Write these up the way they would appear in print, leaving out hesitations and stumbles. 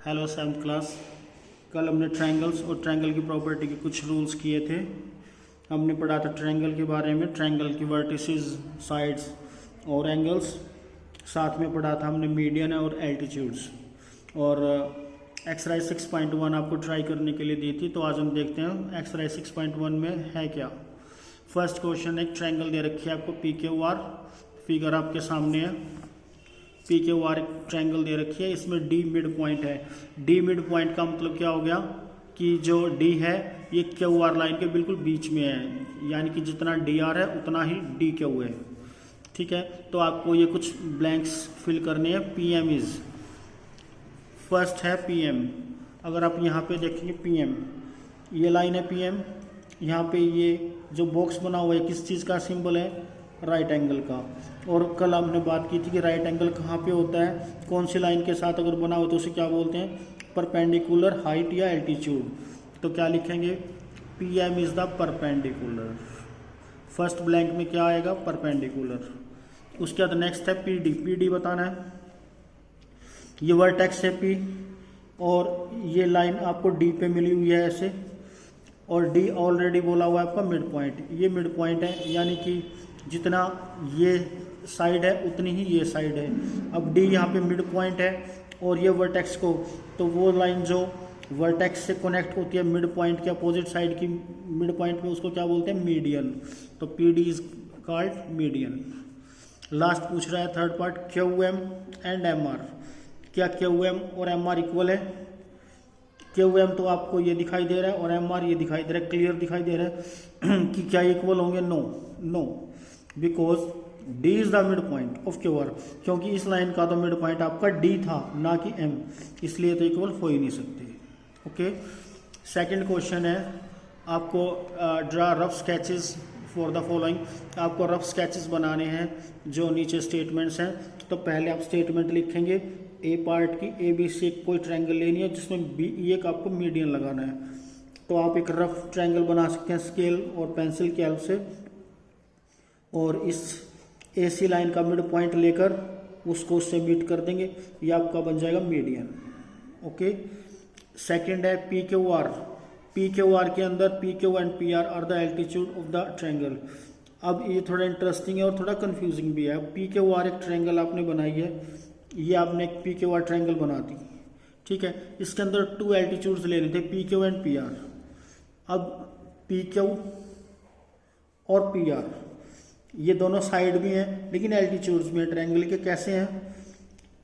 Hello 7th class. कल हमने triangles और ट्रायंगल की प्रॉपर्टी के कुछ रूल्स किए थे। हमने पढ़ा था ट्रायंगल के बारे में, ट्रायंगल की वर्टिसेस, साइड्स और एंगल्स। साथ में पढ़ा था हमने मीडियन और एल्टीट्यूड्स। और एक्सरसाइज 6.1 आपको ट्राई करने के लिए दी थी, तो आज हम देखते हैं एक्सरसाइज 6.1 में है क्या। फर्स्ट क्वेश्चन, एक ट्रायंगल दे रखी है आपको PQR, फिगर आपके सामने है। PQR एक ट्रायंगल दे रखी है, इसमें D मिड पॉइंट है। D मिड पॉइंट का मतलब क्या हो गया कि जो D है ये QR लाइन के बिल्कुल बीच में है, यानी कि जितना DR है उतना ही DQ है। ठीक है, तो आपको ये कुछ ब्लैंक्स फिल करने हैं। PM इज, फर्स्ट है PM। अगर आप यहाँ पे देखेंगे PM, ये लाइन है PM। यहाँ पे ये जो बॉक्स बना हुआ है किस चीज़ का सिंबल है? राइट एंगल का। और कल हमने बात की थी कि राइट एंगल कहाँ पे होता है, कौन सी लाइन के साथ अगर बना हो तो उसे क्या बोलते हैं? परपेंडिकुलर हाइट या एल्टीट्यूड। तो क्या लिखेंगे? PM is the perpendicular. First blank में क्या आएगा? परपेंडिकुलर। उसके बाद नेक्स्ट है PD बताना है। ये वर्टेक्स है P और ये लाइन आपको D पे मिली हुई है ऐसे, और D ऑलरेडी बोला हुआ है आपका मिड पॉइंट। ये मिड पॉइंट है, यानी कि जितना ये साइड है उतनी ही ये साइड है। अब D यहाँ पे मिड पॉइंट है और ये वर्टेक्स को, तो वो लाइन जो वर्टेक्स से कनेक्ट होती है मिड पॉइंट के अपोजिट साइड की मिड पॉइंट में, उसको क्या बोलते हैं? मीडियन। तो PD is called median. Last पूछ रहा है third part, QM and MR। क्या QM और MR इक्वल है? QM तो आपको ये दिखाई दे रहा है और MR ये दिखाई दे रहा है, क्लियर दिखाई दे रहा है कि क्या इक्वल होंगे? No, because D is the midpoint of QR, क्योंकि इस लाइन का तो मिड पॉइंट आपका D था ना कि M, इसलिए तो इक्वल हो ही नहीं सकते। ओके, सेकंड क्वेश्चन है आपको draw rough sketches for the following. आपको रफ स्केचेस बनाने हैं जो नीचे स्टेटमेंट्स हैं। तो पहले आप स्टेटमेंट लिखेंगे A पार्ट की, ABC कोई ट्रायंगल लेनी है जिसमें B एक आपको मीडियन लगाना है। तो आप एक रफ ट्रायंगल बना सकते हैं स्केल और पेंसिल की हेल्प से, और इस AC लाइन का मिड पॉइंट लेकर उसको उससे मीट कर देंगे, ये आपका बन जाएगा मीडियन। ओके, सेकंड है PQR। PQR के अंदर PQ and PR are the altitude of the triangle. अब ये थोड़ा इंटरेस्टिंग है और थोड़ा कंफ्यूजिंग भी है। PQR एक ट्रायंगल आपने बनाई है, ये आपने एक PQR ट्रायंगल बना दी, ठीक है। इसके अंदर 2 एल्टीट्यूड्स लेने थे, PQ एंड PR। अब PQ और PR ये दोनों साइड भी हैं लेकिन एल्टीट्यूड्स में ट्रायंगल के कैसे हैं?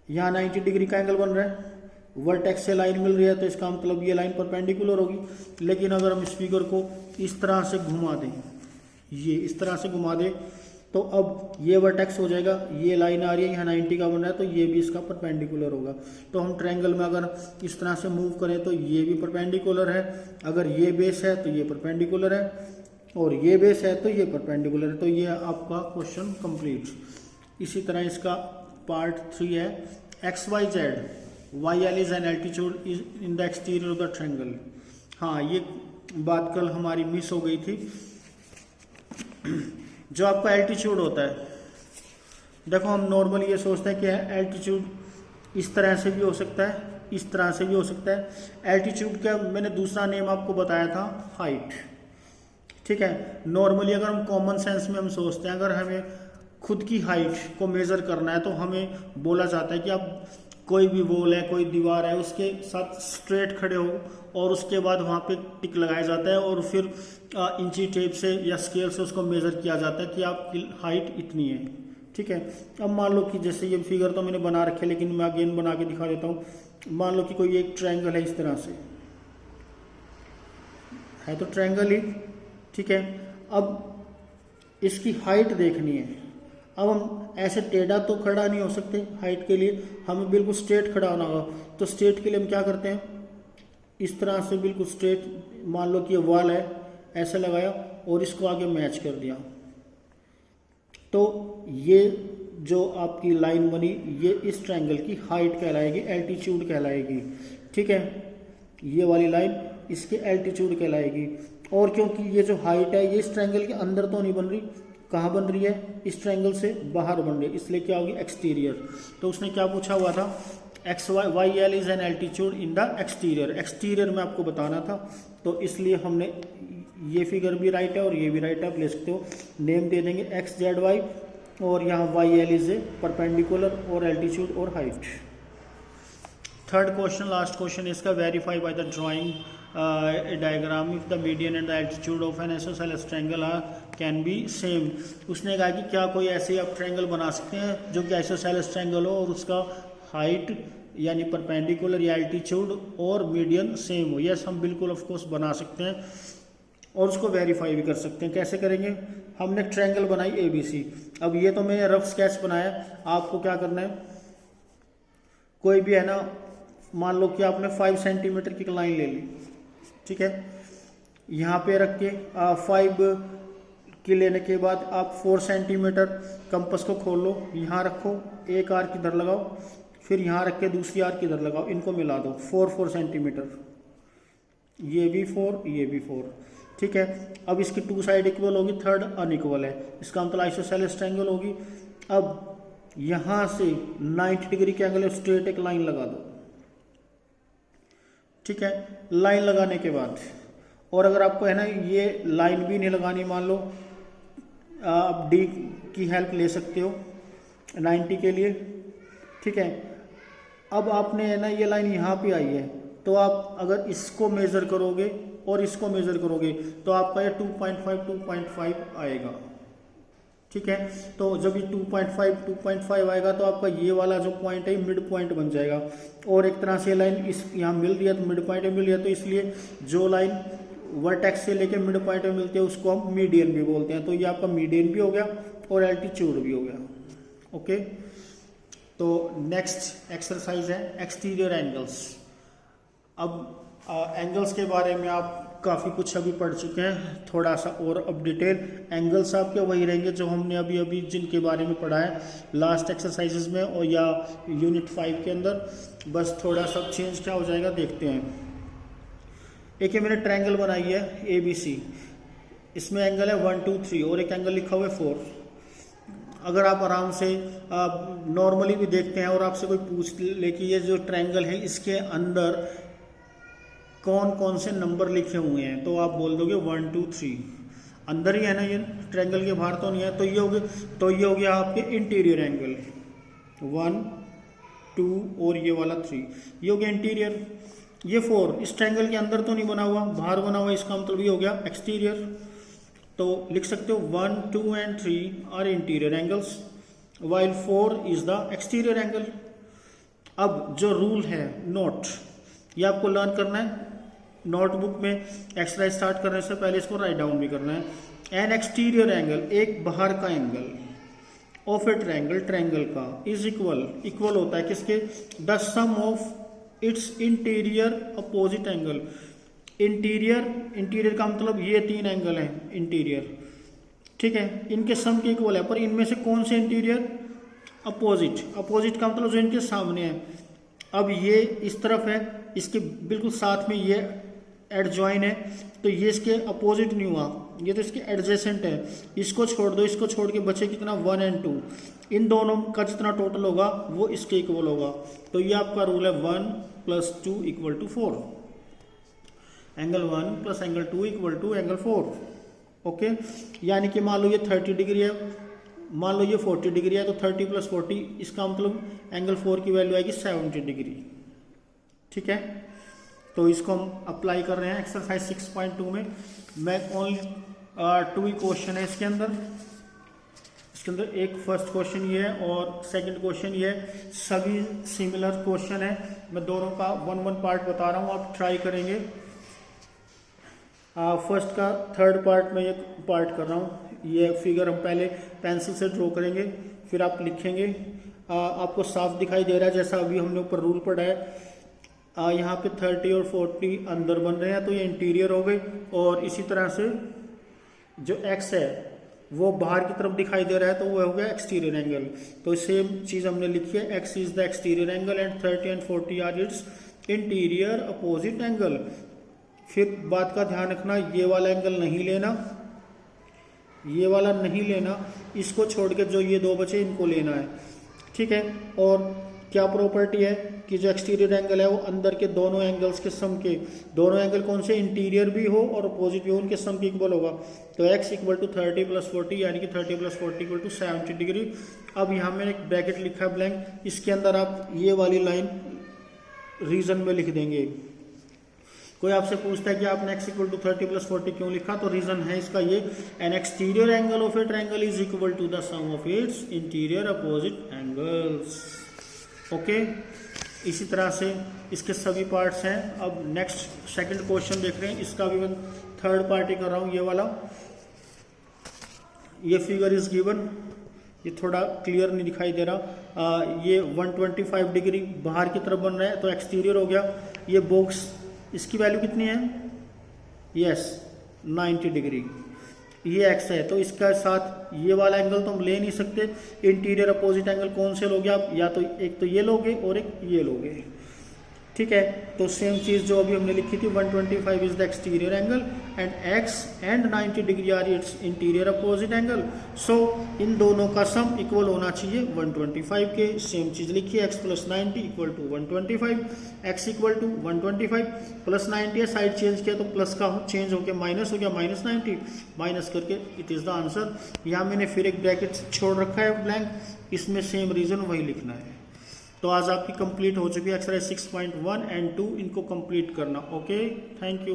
यहाँ 90 डिग्री का एंगल बन रहा है, वर्टेक्स से लाइन मिल रही है, तो इसका मतलब ये लाइन परपेंडिकुलर होगी। लेकिन अगर हम इस फिगर को इस तरह से घुमा दें, ये इस तरह से घुमा दें, तो अब ये वर्टेक्स हो जाएगा, ये लाइन आ रही है यहाँ 90 का बन रहा है, तो ये भी इसका परपेंडिकुलर होगा। तो हम ट्रायंगल में अगर इस तरह से मूव करें तो ये भी परपेंडिकुलर है, अगर ये बेस है तो ये परपेंडिकुलर है, और ये बेस है तो ये परपेंडिकुलर है। तो ये आपका क्वेश्चन कंप्लीट। इसी तरह इसका पार्ट 3 है XYZ। YL is an altitude is in the exterior of the triangle. हाँ, ये बात कल हमारी मिस हो गई थी। जो आपका एल्टीट्यूड होता है, देखो हम नॉर्मली ये सोचते हैं कि एल्टीट्यूड इस तरह से भी हो सकता है, इस तरह से भी हो सकता है। एल्टीट्यूड का मैंने दूसरा नेम आपको बताया था, हाइट, ठीक है। नॉर्मली अगर हम कॉमन सेंस में हम सोचते हैं, अगर हमें खुद की हाइट को मेजर करना है तो हमें बोला जाता है कि आप कोई भी वॉल है, कोई दीवार है, उसके साथ स्ट्रेट खड़े हो और उसके बाद वहाँ पे टिक लगाया जाता है और फिर इंची टेप से या स्केल से उसको मेजर किया जाता है कि आपकी हाइट इतनी है, ठीक है। अब मान लो कि जैसे ये फिगर तो मैंने बना रखे, लेकिन मैं अगेन बना के दिखा देता हूँ। मान लो कि कोई एक ट्रायंगल है, इस तरह से है तो ट्रायंगल ही, ठीक है। अब इसकी हाइट देखनी है। अब हम ऐसे टेढ़ा तो खड़ा नहीं हो सकते, हाइट के लिए हमें बिल्कुल स्ट्रेट खड़ा होना होगा। तो स्ट्रेट के लिए हम क्या करते हैं? इस तरह से बिल्कुल स्ट्रेट, मान लो कि ये वॉल है, ऐसे लगाया और इसको आगे मैच कर दिया, तो ये जो आपकी लाइन बनी ये इस ट्रायंगल की हाइट कहलाएगी, एल्टीट्यूड कहलाएगी, ठीक है। ये वाली लाइन इसके एल्टीट्यूड कहलाएगी। और क्योंकि ये जो हाइट है ये इस ट्रायंगल के अंदर तो नहीं बन रही, कहाँ बन रही है? इस ट्रायंगल से बाहर बन रही है, इसलिए क्या होगी? एक्सटीरियर। तो उसने क्या पूछा हुआ था? X Y L is an altitude in the exterior, exterior में आपको बताना था, तो इसलिए हमने ये फिगर भी राइट है और ये भी राइट है, आप ले सकते हो। नेम दे देंगे एक्स जेड वाई, और यहाँ Y L is a perpendicular और एल्टीट्यूड और height. Third question, last question इसका, verify by the drawing diagram if the median and the altitude of an isosceles triangle can be same. उसने कहा कि क्या कोई ऐसे आप ट्रायंगल बना सकते हैं जो कि आइसोसेलेस ट्रायंगल हो और उसका हाइट यानी परपेंडिकुलर या एल्टीट्यूड और मीडियन सेम हो। यस, हम बिल्कुल ऑफ कोर्स बना सकते हैं और उसको वेरीफाई भी कर सकते हैं। कैसे करेंगे? हमने ट्रायंगल बनाई ABC। अब ये तो मैं रफ स्केच बनाया, आपको क्या करना है, कोई भी है ना, मान लो कि आपने 5 सेंटीमीटर की लाइन ले ली, ठीक है, यहाँ पे रख के 5 की लेने के बाद आप 4 सेंटीमीटर कंपास को खोल लो, यहाँ रखो, एक आर्क इधर लगाओ, फिर यहाँ रख के दूसरी आर्क इधर लगाओ, इनको मिला दो, 4 सेंटीमीटर, ये भी 4 ये भी 4, ठीक है। अब इसकी 2 साइड इक्वल होगी, थर्ड अनइक्वल है, इसका मतलब आइसोसेलेस ट्रायंगल होगी। अब यहाँ से 90 डिग्री के एंगल स्ट्रेट एक लाइन लगा दो, ठीक है। लाइन लगाने के बाद, और अगर आपको है ना ये लाइन भी नहीं लगानी, मान लो आप डी की हेल्प ले सकते हो 90 के लिए, ठीक है। अब आपने है ना ये लाइन यहाँ पे आई है, तो आप अगर इसको मेजर करोगे और इसको मेजर करोगे तो आपका ये 2.5 आएगा, ठीक है। तो जब ये 2.5 आएगा तो आपका ये वाला जो पॉइंट है मिड पॉइंट बन जाएगा, और एक तरह से लाइन इस यहाँ मिल रही है तो मिड पॉइंट में मिल रही है, तो इसलिए जो लाइन वर्टेक्स से लेके मिड पॉइंट में मिलती है उसको हम मीडियन भी बोलते हैं। तो ये आपका मीडियन भी हो गया और एल्टीट्यूड भी हो गया, ओके। तो नेक्स्ट एक्सरसाइज है एक्सटीरियर एंगल्स। अब एंगल्स के बारे में आप काफ़ी कुछ अभी पढ़ चुके हैं, थोड़ा सा और अब डिटेल। एंगल्स आपके वही रहेंगे जो हमने अभी जिनके बारे में पढ़ा है लास्ट एक्सरसाइजेज में और या यूनिट 5 के अंदर, बस थोड़ा सा चेंज क्या हो जाएगा देखते हैं। एक ये मैंने ट्रायंगल बनाई है ABC, इसमें एंगल है 1 2 3 और एक एंगल लिखा हुआ है 4। अगर आप आराम से नॉर्मली भी देखते हैं और आपसे कोई पूछ ले कि ये जो ट्रायंगल है इसके अंदर कौन कौन से नंबर लिखे हुए हैं, तो आप बोल दोगे 1 2 3, अंदर ही है ना, ये ट्रायंगल के बाहर तो नहीं है। तो ये हो गया आपके इंटीरियर एंगल 1 2 और ये वाला 3, ये हो गया इंटीरियर। ये 4 इस ट्रायंगल के अंदर तो नहीं बना हुआ, बाहर बना हुआ, इसका मतलब ये हो गया एक्सटीरियर। तो लिख सकते हो 1 2 and 3 are interior angles while 4 is the exterior angle. अब जो रूल है नोट, ये आपको लर्न करना है नोटबुक में, एक्सरसाइज स्टार्ट करने से पहले इसको राइट डाउन भी करना है। एन एक्सटीरियर एंगल, एक बाहर का एंगल, ऑफ ए ट्रायंगल का, इज इक्वल होता है किसके, the sum of its interior opposite angle. Interior का मतलब ये 3 एंगल हैं इंटीरियर, ठीक है, इनके सम के इक्वल है, पर इनमें से कौन से इंटीरियर, अपोजिट का मतलब जो इनके सामने है। अब ये इस तरफ है, इसके बिल्कुल साथ में ये एडजॉइन है, तो ये इसके अपोजिट नहीं हुआ, ये तो इसके एडजेसेंट है। इसको छोड़ दो, इसको छोड़ के बचे कितना 1 और 2, इन दोनों का जितना टोटल होगा वो इसके इक्वल होगा। तो ये आपका रूल है 1 + 2 = 4, एंगल 1 + एंगल 2 = एंगल 4, ओके। यानी कि मान लो ये 30 डिग्री है, मान लो ये 40 डिग्री है, तो 30 + 40 इसका मतलब एंगल 4 की वैल्यू आएगी 70 डिग्री, ठीक है। तो इसको हम अप्लाई कर रहे हैं एक्सरसाइज 6.2 में। मैं ओनली 2 ही क्वेश्चन है इसके अंदर एक फर्स्ट क्वेश्चन ये है और सेकंड क्वेश्चन ये है, सभी सिमिलर क्वेश्चन है। मैं दोनों का 1 पार्ट बता रहा हूँ, आप ट्राई करेंगे। फर्स्ट का थर्ड पार्ट में ये पार्ट कर रहा हूँ, ये फिगर हम पहले पेंसिल से ड्रॉ करेंगे, फिर आप लिखेंगे। आपको साफ दिखाई दे रहा है जैसा अभी हमने ऊपर रूल पढ़ा है। यहाँ पे 30 और 40 अंदर बन रहे हैं, तो ये इंटीरियर हो गई, और इसी तरह से जो एक्स है वो बाहर की तरफ दिखाई दे रहा है, तो वो हो गया एक्सटीरियर एंगल। तो सेम चीज़ हमने लिखी है, X is the exterior angle and 30 and 40 are its interior opposite angle. फिर बात का ध्यान रखना, ये वाला एंगल नहीं लेना, ये वाला नहीं लेना, इसको छोड़ के जो ये 2 बचे इनको लेना है, ठीक है। और क्या प्रॉपर्टी है कि जो एक्सटीरियर एंगल है वो अंदर के दोनों एंगल्स के सम के, दोनों एंगल कौन से, इंटीरियर भी हो और अपोजिट भी हो, उनके सम के इक्वल होगा। तो x इक्वल टू 30 + 40 यानी कि 30 + 40 इक्वल टू 70 डिग्री। अब यहाँ मैंने एक ब्रैकेट लिखा है ब्लैंक, इसके अंदर आप ये वाली लाइन रीजन में लिख देंगे। कोई आपसे पूछता है कि आपने x इक्वल टू 30 + 40 क्यों लिखा, तो रीजन है इसका ये, an exterior angle of a triangle is equal to the sum of its interior opposite angles. Okay, इसी तरह से इसके सभी पार्ट्स हैं। अब नेक्स्ट सेकंड क्वेश्चन देख रहे हैं, इसका भी मैं थर्ड पार्ट ही कर रहा हूँ। ये वाला, ये फिगर इज गिवन, ये थोड़ा क्लियर नहीं दिखाई दे रहा। ये 125 डिग्री बाहर की तरफ बन रहा है तो एक्सटीरियर हो गया। ये बॉक्स, इसकी वैल्यू कितनी है, यस 90 डिग्री, ये x है, तो इसका साथ ये वाला एंगल तो हम ले नहीं सकते। इंटीरियर अपोजिट एंगल कौन से लोगे आप, या तो एक तो ये लोगे और एक ये लोगे, ठीक है। तो सेम चीज जो अभी हमने लिखी थी, 125 is the exterior angle and x and 90 degree are its interior opposite angle. So इन दोनों का सम इक्वल होना चाहिए 125 के। सेम चीज लिखिए, x + 90 equal to 125, x equal to 125 + 90 है, साइड चेंज किया तो प्लस का चेंज होकर माइनस हो गया, -90 माइनस करके इट इज द आंसर। यहाँ मैंने फिर एक ब्रैकेट छोड़ रखा है ब्लैंक, इसमें सेम रीजन वही लिखना है। तो आज आपकी कंप्लीट हो चुकी है एक्सरसाइज 6.1 एंड 2, इनको कंप्लीट करना। Okay, thank you.